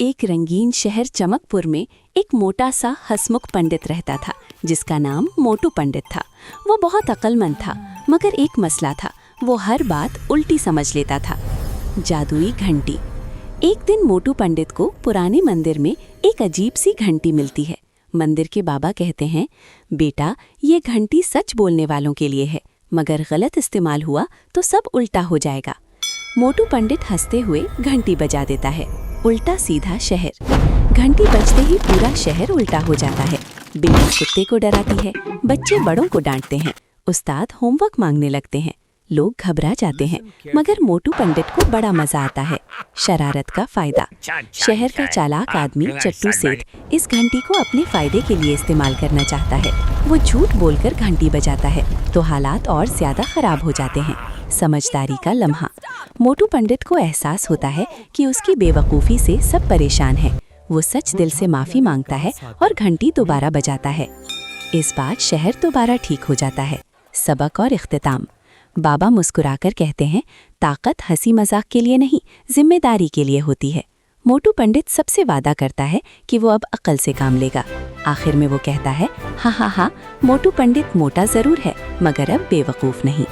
एक रंगीन शहर चमकपुर में एक मोटा सा हंसमुख पंडित रहता था जिसका नाम मोटू पंडित था। वो बहुत अक्लमंद था, मगर एक मसला था, वो हर बात उल्टी समझ लेता था। जादुई घंटी। एक दिन मोटू पंडित को पुराने मंदिर में एक अजीब सी घंटी मिलती है। मंदिर के बाबा कहते हैं, बेटा ये घंटी सच बोलने वालों के लिए है, मगर गलत इस्तेमाल हुआ तो सब उल्टा हो जाएगा। मोटू पंडित हंसते हुए घंटी बजा देता है। उल्टा सीधा शहर। घंटी बजते ही पूरा शहर उल्टा हो जाता है। बिल्ली कुत्ते को डराती है, बच्चे बड़ों को डांटते हैं, उस्ताद होमवर्क मांगने लगते हैं, लोग घबरा जाते हैं, मगर मोटू पंडित को बड़ा मजा आता है। शरारत का फायदा। शहर का चालाक आदमी चट्टू सेठ इस घंटी को अपने फायदे के लिए इस्तेमाल करना चाहता है। वो झूठ बोलकर घंटी बजाता है तो हालात और ज्यादा खराब हो जाते हैं। समझदारी का लम्हा। मोटू पंडित को एहसास होता है कि उसकी बेवकूफ़ी से सब परेशान हैं। वो सच दिल से माफ़ी मांगता है और घंटी दोबारा बजाता है। इस बार शहर दोबारा ठीक हो जाता है। सबक और इख्तिताम। बाबा मुस्कुराकर कहते हैं, ताकत हंसी मजाक के लिए नहीं, जिम्मेदारी के लिए होती है। मोटू पंडित सबसे वादा करता है कि वो अब अक्ल से काम लेगा। आखिर में वो कहता है, हाँ हाँ हाँ, मोटू पंडित मोटा ज़रूर है, मगर अब बेवकूफ़ नहीं।